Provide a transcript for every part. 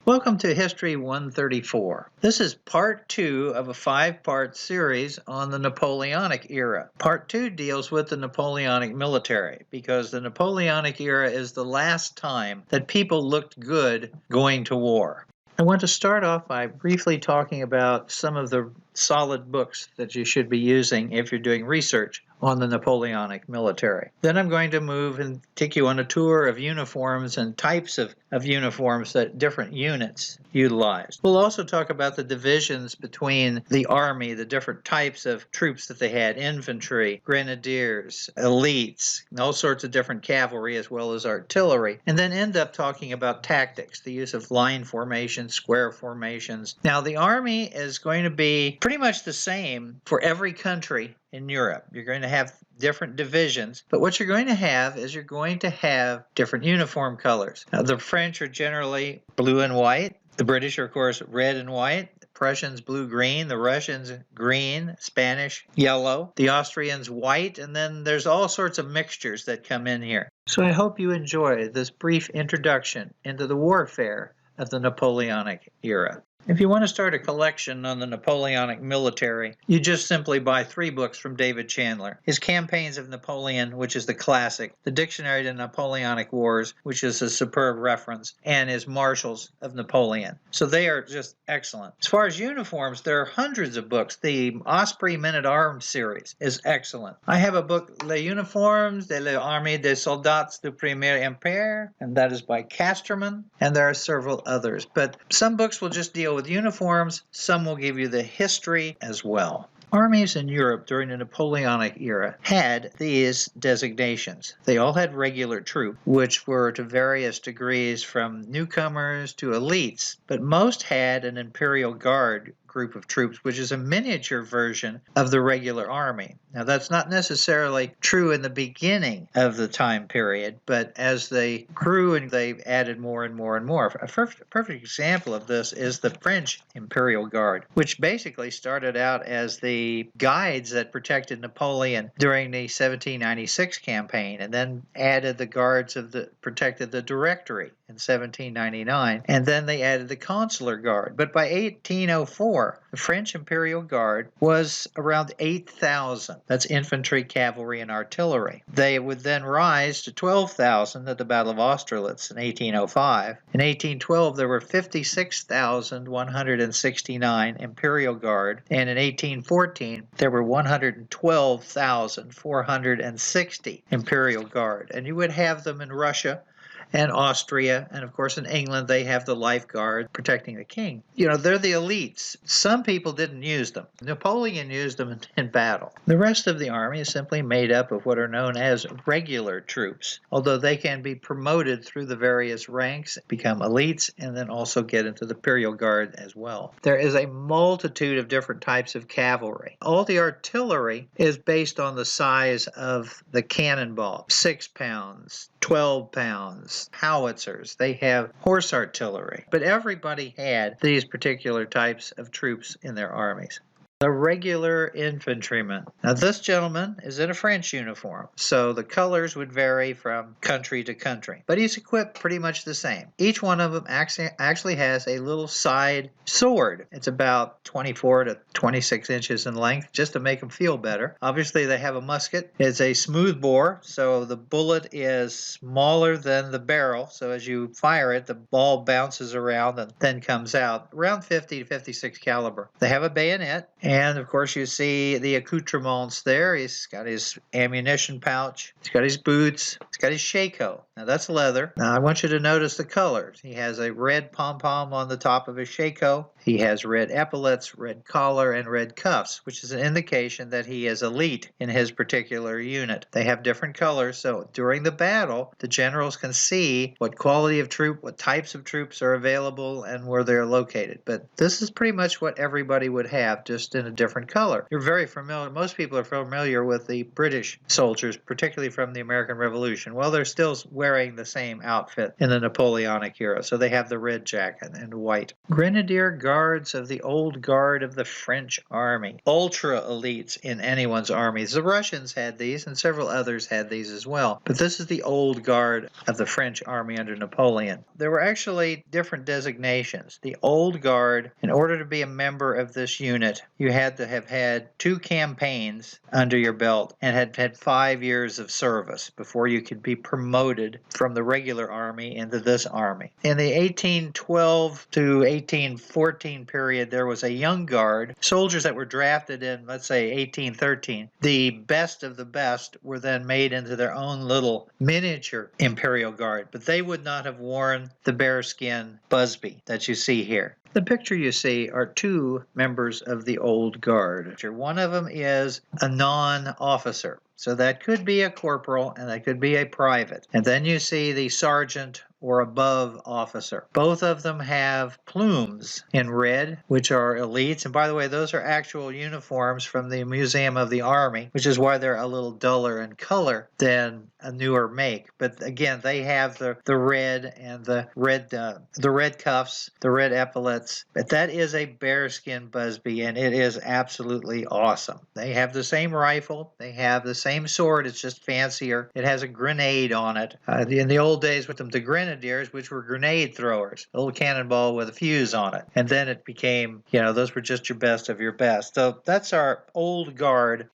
Welcome to History 134. This is part 2 of a 5-part series on the Napoleonic era. Part 2 deals with the Napoleonic military because the Napoleonic era is the last time that people looked good going to war. I want to start off by briefly talking about some of the solid books that you should be using if you're doing research on the Napoleonic military. Then I'm going to move and take you on a tour of uniforms and types of uniforms that different units utilized. We'll also talk about the divisions between the army, the different types of troops that they had, infantry, grenadiers, elites, and all sorts of different cavalry as well as artillery, and then end up talking about tactics, the use of line formations, square formations. Now the army is going to be pretty much the same for every country in Europe. You're going to have different divisions, but what you're going to have is you're going to have different uniform colors. Now, the French are generally blue and white. The British are, of course, red and white. The Prussians blue-green. The Russians green. Spanish yellow. The Austrians white. And then there's all sorts of mixtures that come in here. So I hope you enjoy this brief introduction into the warfare of the Napoleonic era. If you want to start a collection on the Napoleonic military, you just simply buy 3 books from David Chandler. His Campaigns of Napoleon, which is the classic, the Dictionary to Napoleonic Wars, which is a superb reference, and his Marshals of Napoleon. So they are just excellent. As far as uniforms, there are hundreds of books. The Osprey Men-at-Arms series is excellent. I have a book, Les Uniformes de l'Armée des Soldats du Premier Empire, and that is by Casterman, and there are several others. But some books will just deal with uniforms, some will give you the history as well. Armies in Europe during the Napoleonic era had these designations. They all had regular troops, which were to various degrees from newcomers to elites, but most had an Imperial Guard group of troops, which is a miniature version of the regular army. Now, that's not necessarily true in the beginning of the time period, but as they grew and they added more and more and more. A perfect example of this is the French Imperial Guard, which basically started out as the guides that protected Napoleon during the 1796 campaign, and then added the guards protected the Directory in 1799, and then they added the Consular Guard. But by 1804, the French Imperial Guard was around 8,000. That's infantry, cavalry, and artillery. They would then rise to 12,000 at the Battle of Austerlitz in 1805. In 1812, there were 56,169 Imperial Guard, and in 1814, there were 112,460 Imperial Guard. And you would have them in Russia and Austria, and of course in England they have the Life Guard protecting the king. You know, they're the elites. Some people didn't use them. Napoleon used them in battle. The rest of the army is simply made up of what are known as regular troops, although they can be promoted through the various ranks, become elites, and then also get into the Imperial Guard as well. There is a multitude of different types of cavalry. All the artillery is based on the size of the cannonball, 6 pounds, 12 pounds, howitzers. They have horse artillery. But everybody had these particular types of troops in their armies. The regular infantryman. Now this gentleman is in a French uniform, so the colors would vary from country to country, but he's equipped pretty much the same. Each one of them actually has a little side sword. It's about 24 to 26 inches in length, just to make them feel better. Obviously they have a musket. It's a smooth bore, so the bullet is smaller than the barrel, so as you fire it, the ball bounces around and then comes out. Around 50 to 56 caliber. They have a bayonet. And, of course, you see the accoutrements there. He's got his ammunition pouch. He's got his boots. He's got his shako. Now, that's leather. Now, I want you to notice the colors. He has a red pom-pom on the top of his shako. He has red epaulets, red collar, and red cuffs, which is an indication that he is elite in his particular unit. They have different colors, so during the battle, the generals can see what quality of troop, what types of troops are available, and where they're located. But this is pretty much what everybody would have, just in a different color. You're very familiar, most people are familiar with the British soldiers, particularly from the American Revolution. Well, they're still wearing the same outfit in the Napoleonic era, so they have the red jacket and white. Grenadier Guards of the Old Guard of the French Army. Ultra elites in anyone's armies. The Russians had these, and several others had these as well. But this is the Old Guard of the French Army under Napoleon. There were actually different designations. The Old Guard, in order to be a member of this unit, you had to have had 2 campaigns under your belt and had had 5 years of service before you could be promoted from the regular army into this army. In the 1812 to 1814 period, there was a young guard, soldiers that were drafted in, let's say, 1813. The best of the best were then made into their own little miniature Imperial Guard, but they would not have worn the bearskin busby that you see here. The picture you see are 2 members of the Old Guard. One of them is a non-officer, so that could be a corporal and that could be a private. And then you see the sergeant or above officer. Both of them have plumes in red, which are elites. And by the way, those are actual uniforms from the Museum of the Army, which is why they're a little duller in color than a newer make. But again, they have the red and the red cuffs, the red epaulets. But that is a bearskin busby, and it is absolutely awesome. They have the same rifle, they have the same sword, it's just fancier. It has a grenade on it. In the old days with them, the grenadiers, which were grenade throwers, a little cannonball with a fuse on it. And then it became, those were just your best of your best. So that's our Old Guard.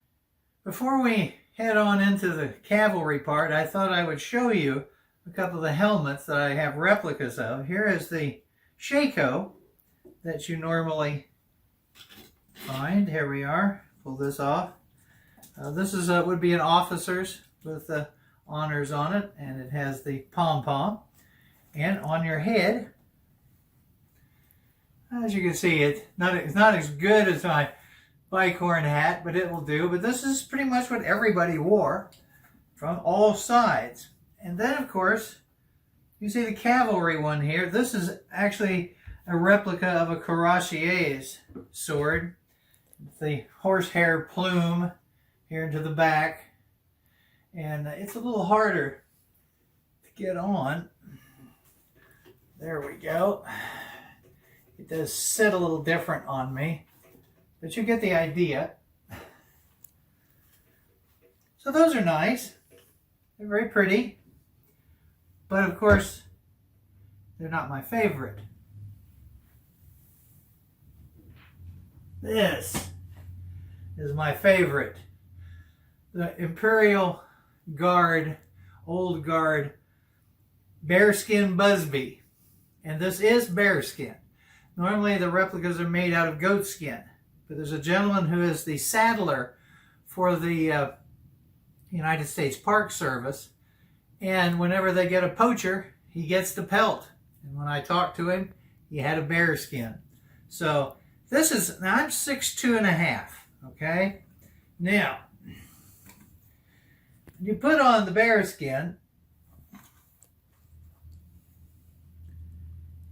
Before we head on into the cavalry part, I thought I would show you a couple of the helmets that I have replicas of. Here is the shako that you normally find. Here we are. Pull this off. This is would be an officer's with the honors on it, and it has the pom-pom. And on your head, as you can see, it's not as good as my bicorn hat, but it will do. But this is pretty much what everybody wore from all sides. And then, of course, you see the cavalry one here. This is actually a replica of a cuirassier's sword. It's the horsehair plume here into the back. And it's a little harder to get on. There we go. It does sit a little different on me, but you get the idea. So those are nice. They're very pretty. But of course, they're not my favorite. This is my favorite. The Imperial Guard, Old Guard, bearskin busby. And this is bearskin. Normally the replicas are made out of goat skin. But there's a gentleman who is the saddler for the United States Park Service. And whenever they get a poacher, he gets the pelt. And when I talked to him, he had a bearskin. So this is, now I'm 6'2½", okay? Now, you put on the bearskin,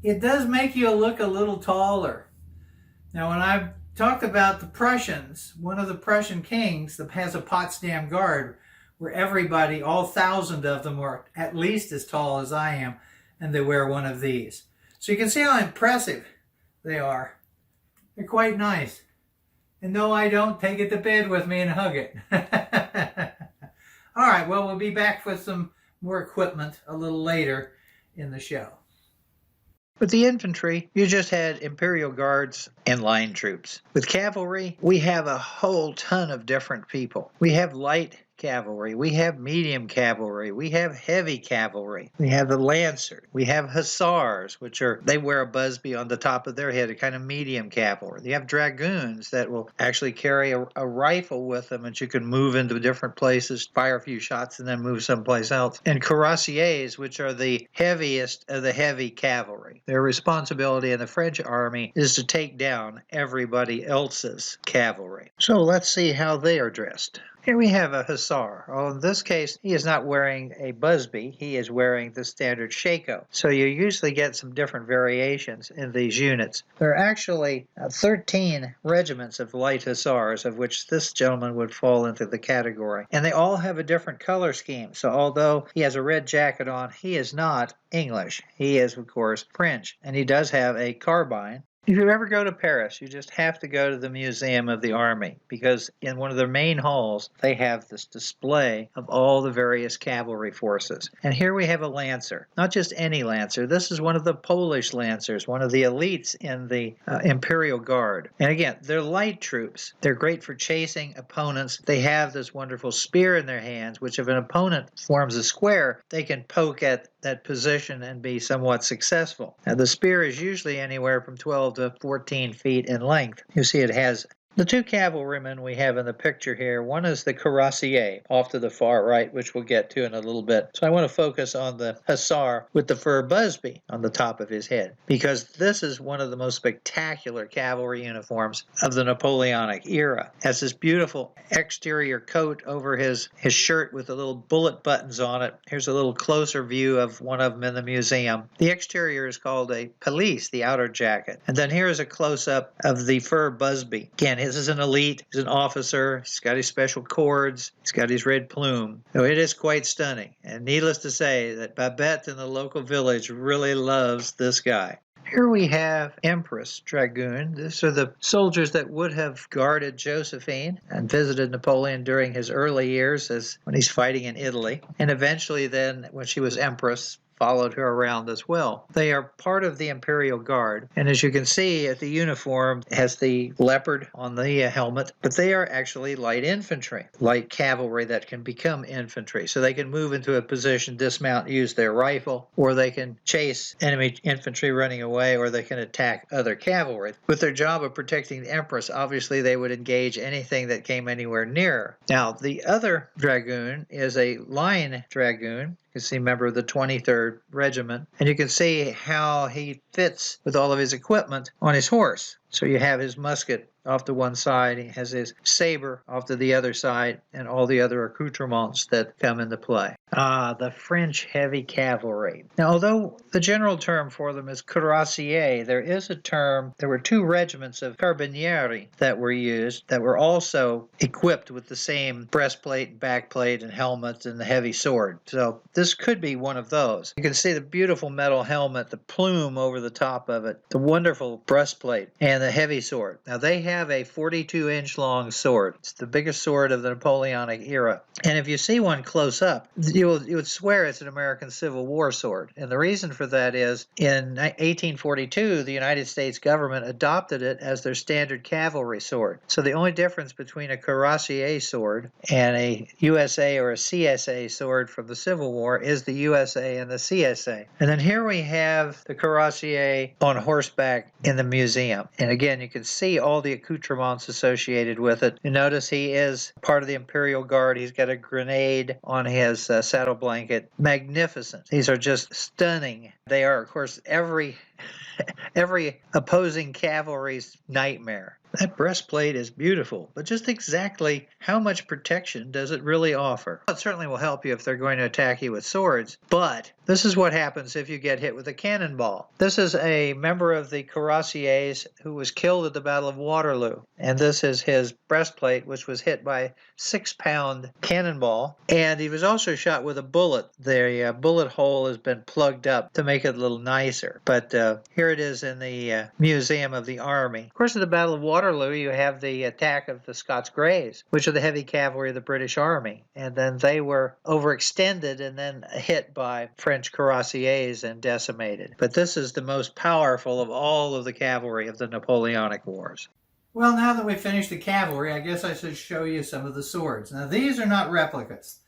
it does make you look a little taller. Now, when I talked about the Prussians, one of the Prussian kings that has a Potsdam Guard, where everybody, all 1,000 of them, are at least as tall as I am, and they wear one of these. So you can see how impressive they are. They're quite nice. And no, I don't take it to bed with me and hug it. All right, well, we'll be back with some more equipment a little later in the show. With the infantry, you just had Imperial Guards and line troops. With cavalry, we have a whole ton of different people. We have light cavalry, we have medium cavalry, we have heavy cavalry, we have the lancers, we have hussars, they wear a busby on the top of their head, a kind of medium cavalry. You have dragoons that will actually carry a rifle with them, and you can move into different places, fire a few shots, and then move someplace else. And cuirassiers, which are the heaviest of the heavy cavalry. Their responsibility in the French army is to take down everybody else's cavalry. So let's see how they are dressed. Here we have a hussar. Well, in this case, he is not wearing a busby. He is wearing the standard shako. So you usually get some different variations in these units. There are actually 13 regiments of light hussars, of which this gentleman would fall into the category. And they all have a different color scheme. So although he has a red jacket on, he is not English. He is, of course, French. And he does have a carbine. If you ever go to Paris, you just have to go to the Museum of the Army, because in one of their main halls, they have this display of all the various cavalry forces. And here we have a lancer, not just any lancer. This is one of the Polish lancers, one of the elites in the Imperial Guard. And again, they're light troops. They're great for chasing opponents. They have this wonderful spear in their hands, which if an opponent forms a square, they can poke at that position and be somewhat successful. Now, the spear is usually anywhere from 12 to 14 feet in length. You see it has the two cavalrymen we have in the picture here. One is the cuirassier off to the far right, which we'll get to in a little bit. So I want to focus on the hussar with the fur busby on the top of his head, because this is one of the most spectacular cavalry uniforms of the Napoleonic era. It has this beautiful exterior coat over his shirt with the little bullet buttons on it. Here's a little closer view of one of them in the museum. The exterior is called a pelisse, the outer jacket. And then here's a close-up of the fur busby. Again, this is an elite, he's an officer, he's got his special cords, he's got his red plume. So it is quite stunning. And needless to say that Babette in the local village really loves this guy. Here we have Empress Dragoon. These are the soldiers that would have guarded Josephine and visited Napoleon during his early years when he's fighting in Italy. And eventually then, when she was Empress, followed her around as well. They are part of the Imperial Guard, and as you can see at the uniform, it has the leopard on the helmet, but they are actually light infantry, light cavalry that can become infantry. So they can move into a position, dismount, use their rifle, or they can chase enemy infantry running away, or they can attack other cavalry. With their job of protecting the Empress, obviously they would engage anything that came anywhere near. Now, the other dragoon is a line dragoon. You can see a member of the 23rd Regiment, and you can see how he fits with all of his equipment on his horse. So you have his musket off to one side, he has his saber off to the other side, and all the other accoutrements that come into play. The French heavy cavalry. Now, although the general term for them is cuirassier, there is a term, there were two regiments of carabinieri that were used that were also equipped with the same breastplate, backplate, and helmet, and the heavy sword. So this could be one of those. You can see the beautiful metal helmet, the plume over the top of it, the wonderful breastplate, and the heavy sword. Now, they have a 42-inch long sword. It's the biggest sword of the Napoleonic era. And if you see one close up, you would swear it's an American Civil War sword. And the reason for that is in 1842, the United States government adopted it as their standard cavalry sword. So the only difference between a cuirassier sword and a USA or a CSA sword from the Civil War is the USA and the CSA. And then here we have the cuirassier on horseback in the museum. And again, you can see all the accoutrements associated with it. You notice he is part of the Imperial Guard. He's got a grenade on his saddle blanket. Magnificent. These are just stunning. They are, of course, every opposing cavalry's nightmare. That breastplate is beautiful, but just exactly how much protection does it really offer? It certainly will help you if they're going to attack you with swords, but this is what happens if you get hit with a cannonball. This is a member of the cuirassiers who was killed at the Battle of Waterloo, and this is his breastplate, which was hit by a 6-pound cannonball, and he was also shot with a bullet. The bullet hole has been plugged up to make it a little nicer, but here it is in the Museum of the Army. Of course, at the Battle of Waterloo, you have the attack of the Scots Greys, which are the heavy cavalry of the British Army, and then they were overextended and then hit by French cuirassiers and decimated. But this is the most powerful of all of the cavalry of the Napoleonic Wars. Well, now that we've finished the cavalry, I guess I should show you some of the swords. Now, these are not replicas.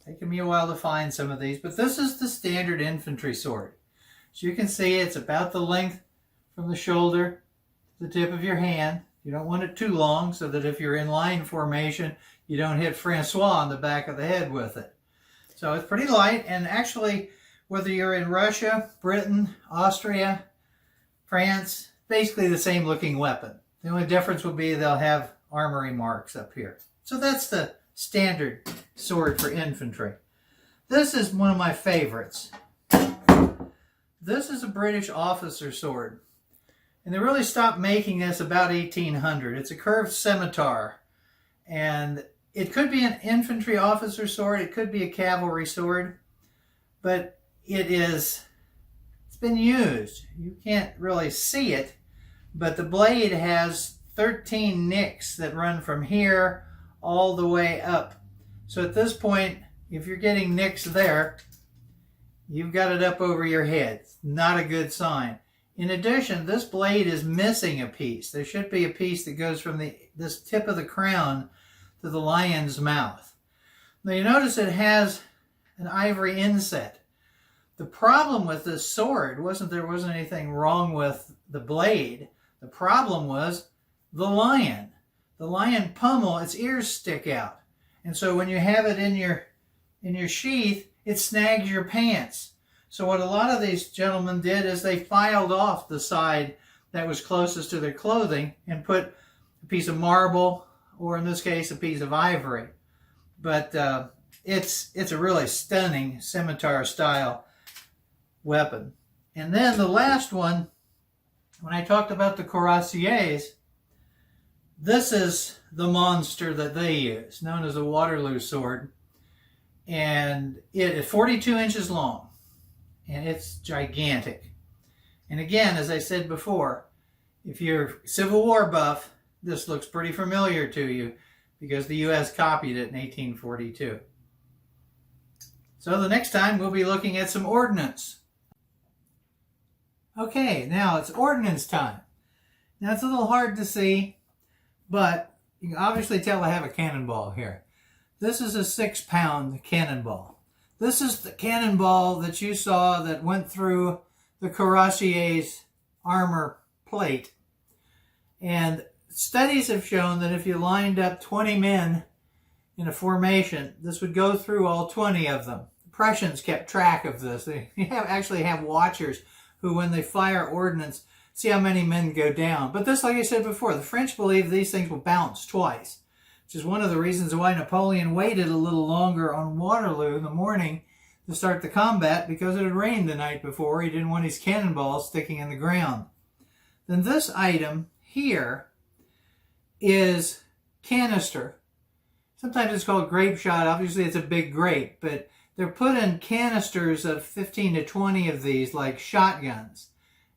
Taken me a while to find some of these, but this is the standard infantry sword. As you can see, it's about the length from the shoulder to the tip of your hand. You don't want it too long so that if you're in line formation, you don't hit Francois on the back of the head with it. So it's pretty light, and actually, whether you're in Russia, Britain, Austria, France, basically the same looking weapon. The only difference will be they'll have armory marks up here. So that's the standard sword for infantry. This is one of my favorites. This is a British officer sword. And they really stopped making this about 1800. It's a curved scimitar. And it could be an infantry officer sword. It could be a cavalry sword. But it's been used. You can't really see it. But the blade has 13 nicks that run from here all the way up. So at this point, if you're getting nicks there, you've got it up over your head. Not a good sign. In addition, this blade is missing a piece. There should be a piece that goes from this tip of the crown to the lion's mouth. Now you notice it has an ivory inset. The problem with this sword there wasn't anything wrong with the blade. The problem was the lion. The lion pommel, its ears stick out. And so when you have it in your sheath, it snags your pants. So what a lot of these gentlemen did is they filed off the side that was closest to their clothing and put a piece of marble, or in this case, a piece of ivory. But it's a really stunning scimitar-style weapon. And then the last one, when I talked about the cuirassiers, this is the monster that they use, known as a Waterloo sword. And it is 42 inches long. And it's gigantic. And again, as I said before, if you're Civil War buff, this looks pretty familiar to you because the U.S. copied it in 1842. So the next time we'll be looking at some ordnance. Okay, now it's ordnance time. Now it's a little hard to see, but you can obviously tell I have a cannonball here. This is a 6-pound cannonball. This is the cannonball that you saw that went through the cuirassier's armor plate. And studies have shown that if you lined up 20 men in a formation, this would go through all 20 of them. The Prussians kept track of this. They actually have watchers who, when they fire ordnance, see how many men go down. But this, like I said before, the French believe these things will bounce twice, which is one of the reasons why Napoleon waited a little longer on Waterloo in the morning to start the combat, because it had rained the night before. He didn't want his cannonballs sticking in the ground. Then this item here is canister. Sometimes it's called grape shot. Obviously it's a big grape, but they're put in canisters of 15 to 20 of these, like shotguns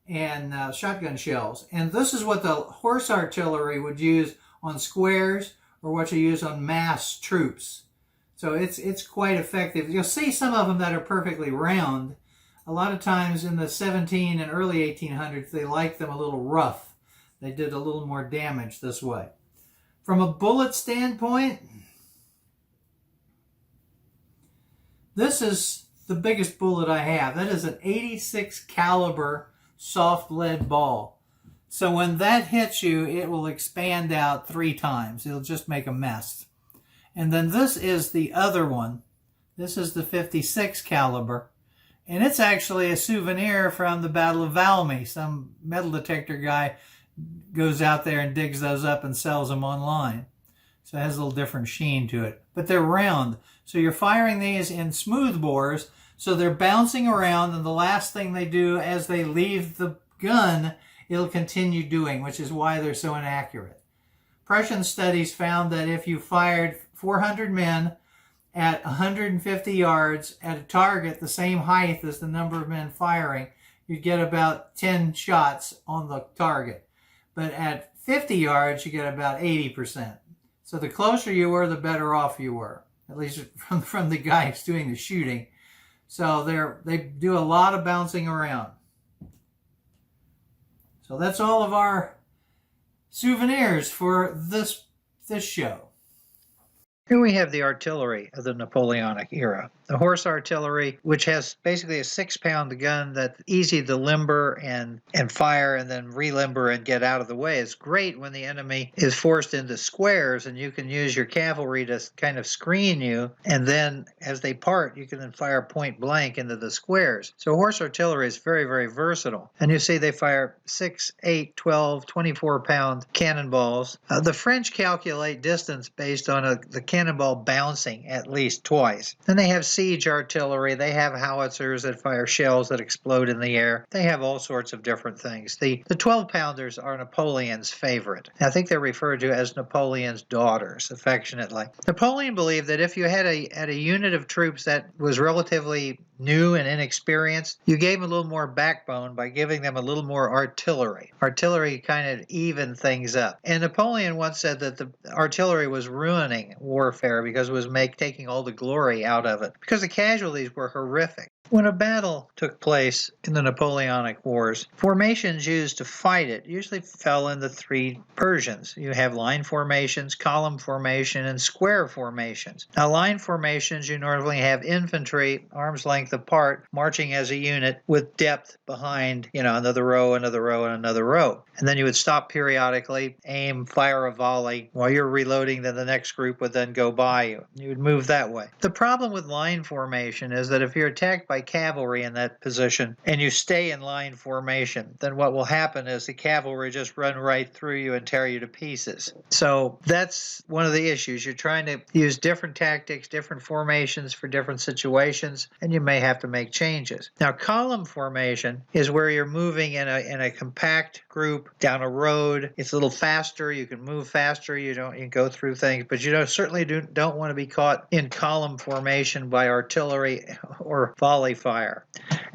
and shotgun shells. And this is what the horse artillery would use on squares, or what you use on mass troops. So it's quite effective. You'll see some of them that are perfectly round. A lot of times in the 17 and early 1800s, they liked them a little rough. They did a little more damage this way. From a bullet standpoint, this is the biggest bullet I have. That is an 86 caliber soft lead ball. So when that hits you, it will expand out 3 times. It'll just make a mess. And then this is the other one. This is the 56 caliber. And it's actually a souvenir from the Battle of Valmy. Some metal detector guy goes out there and digs those up and sells them online. So it has a little different sheen to it. But they're round. So you're firing these in smooth bores. So they're bouncing around. And the last thing they do as they leave the gun, it'll continue doing, which is why they're so inaccurate. Prussian studies found that if you fired 400 men at 150 yards at a target the same height as the number of men firing, you'd get about 10 shots on the target. But at 50 yards, you get about 80%. So the closer you were, the better off you were, at least from the guy who's doing the shooting. So they do a lot of bouncing around. So that's all of our souvenirs for this show. Here we have the artillery of the Napoleonic era. The horse artillery, which has basically a 6-pound gun that's easy to limber and fire and then relimber and get out of the way, is great when the enemy is forced into squares, and you can use your cavalry to kind of screen you, and then as they part, you can then fire point blank into the squares. So horse artillery is very, very versatile. And you see they fire 6, 8, 12, 24-pound cannonballs. The French calculate distance based on the cannonball bouncing at least twice. Then they have siege artillery. They have howitzers that fire shells that explode in the air. They have all sorts of different things. The 12-pounders are Napoleon's favorite. I think they're referred to as Napoleon's daughters, affectionately. Napoleon believed that if you had a unit of troops that was relatively new and inexperienced, you gave them a little more backbone by giving them a little more artillery. Artillery kind of evened things up. And Napoleon once said that the artillery was ruining warfare because it was taking all the glory out of it, because the casualties were horrific. When a battle took place in the Napoleonic Wars, formations used to fight it usually fell into 3 versions. You have line formations, column formation, and square formations. Now, line formations, you normally have infantry arm's length apart, marching as a unit with depth behind, another row, another row, and another row. And then you would stop periodically, aim, fire a volley. While you're reloading, then the next group would then go by you. You would move that way. The problem with line formation is that if you're attacked by cavalry in that position and you stay in line formation, then what will happen is the cavalry just run right through you and tear you to pieces. So that's one of the issues. You're trying to use different tactics, different formations for different situations, and you may have to make changes. Now, column formation is where you're moving in a compact group down a road. It's a little faster. You can move faster. You can go through things, but you certainly don't want to be caught in column formation by artillery or volley fire.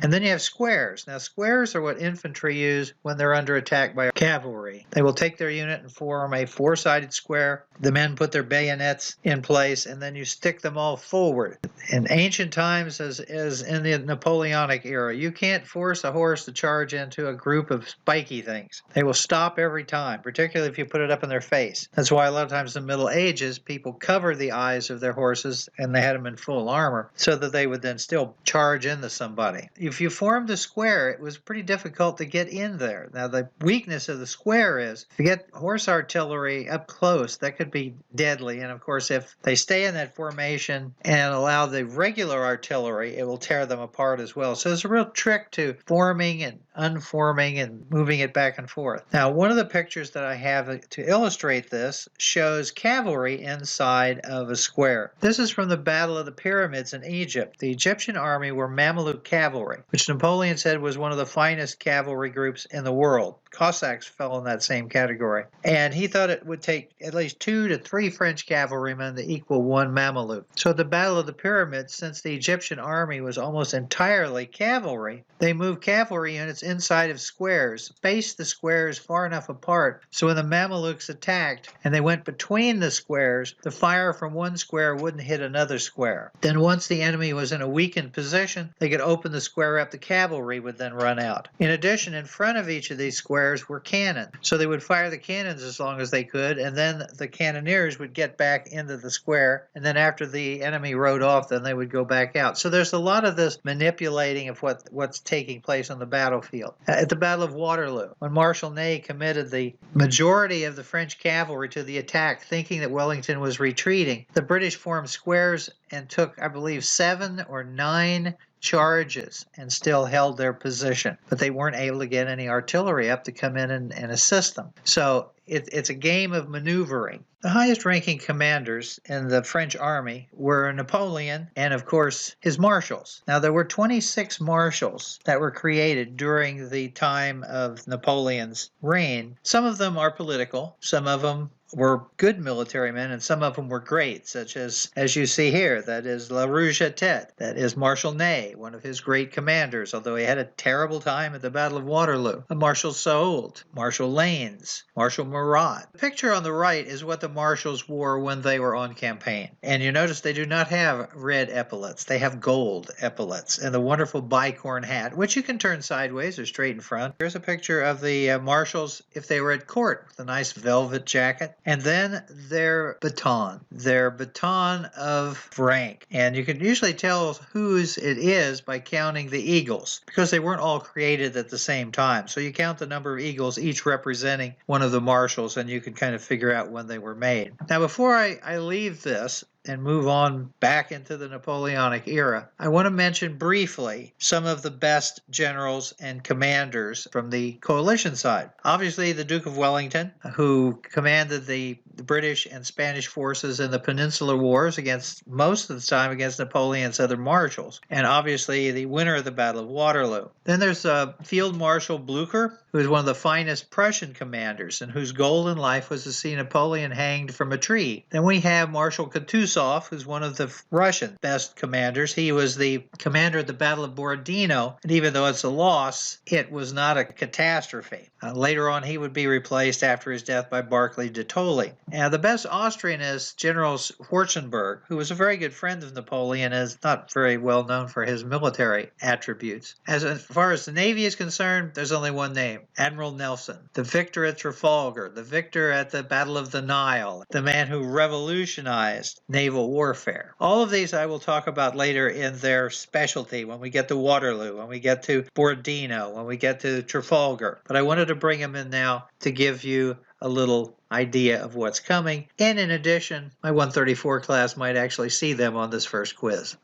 And then you have squares. Now, squares are what infantry use when they're under attack by cavalry. They will take their unit and form a 4-sided square. The men put their bayonets in place, and then you stick them all forward. In ancient times, as in the Napoleonic era, you can't force a horse to charge into a group of spiky things. They will stop every time, particularly if you put it up in their face. That's why a lot of times in the Middle Ages, people covered the eyes of their horses, and they had them in full armor, so that they would then still charge into somebody. If you formed a square, it was pretty difficult to get in there. Now, the weakness of the square is if you get horse artillery up close, that could be deadly. And of course, if they stay in that formation and allow the regular artillery, it will tear them apart as well. So there's a real trick to forming and unforming and moving it back and forth. Now, one of the pictures that I have to illustrate this shows cavalry inside of a square. This is from the Battle of the Pyramids in Egypt. The Egyptian army were Mameluke cavalry, which Napoleon said was one of the finest cavalry groups in the world. Cossacks fell in that same category. And he thought it would take at least 2 to 3 French cavalrymen to equal 1 Mameluke. So at the Battle of the Pyramids, since the Egyptian army was almost entirely cavalry, they moved cavalry units inside of squares, spaced the squares far enough apart so when the Mamelukes attacked and they went between the squares, the fire from one square wouldn't hit another square. Then once the enemy was in a weakened position, they could open the square up, the cavalry would then run out. In addition, in front of each of these squares were cannon. So they would fire the cannons as long as they could, and then the cannoneers would get back into the square, and then after the enemy rode off, then they would go back out. So there's a lot of this manipulating of what's taking place on the battlefield. At the Battle of Waterloo, when Marshal Ney committed the majority of the French cavalry to the attack, thinking that Wellington was retreating, the British formed squares and took, I believe, 7 or 9 charges and still held their position, but they weren't able to get any artillery up to come in and assist them. So it's a game of maneuvering. The highest ranking commanders in the French army were Napoleon and, of course, his marshals. Now, there were 26 marshals that were created during the time of Napoleon's reign. Some of them are political, some of them were good military men, and some of them were great, such as you see here, that is La Rouge à Tête, that is Marshal Ney, one of his great commanders, although he had a terrible time at the Battle of Waterloo. Marshal Soult, Marshal Lanes, Marshal Murat. The picture on the right is what the marshals wore when they were on campaign. And you notice they do not have red epaulets. They have gold epaulets and the wonderful bicorn hat, which you can turn sideways or straight in front. Here's a picture of the marshals if they were at court with a nice velvet jacket. and then their baton of rank. And you can usually tell whose it is by counting the eagles, because they weren't all created at the same time. So you count the number of eagles, each representing one of the marshals, and you can kind of figure out when they were made. Now, before I leave this and move on back into the Napoleonic era, I want to mention briefly some of the best generals and commanders from the coalition side. Obviously, the Duke of Wellington, who commanded the British and Spanish forces in the Peninsular Wars against, most of the time, against Napoleon's other marshals, and obviously the winner of the Battle of Waterloo. Then there's Field Marshal Blucher, who is one of the finest Prussian commanders and whose goal in life was to see Napoleon hanged from a tree. Then we have Marshal Kutuzov, who's one of the Russian best commanders. He was the commander at the Battle of Borodino, and even though it's a loss, it was not a catastrophe. Later on, he would be replaced after his death by Barclay de Tolly. And the best Austrian is General Schwarzenberg, who was a very good friend of Napoleon and is not very well known for his military attributes. As far as the Navy is concerned, there's only one name: Admiral Nelson, the victor at Trafalgar, the victor at the Battle of the Nile, the man who revolutionized naval warfare. All of these I will talk about later in their specialty when we get to Waterloo, when we get to Borodino, when we get to Trafalgar. But I wanted to bring them in now to give you a little idea of what's coming. And in addition, my 134 class might actually see them on this first quiz.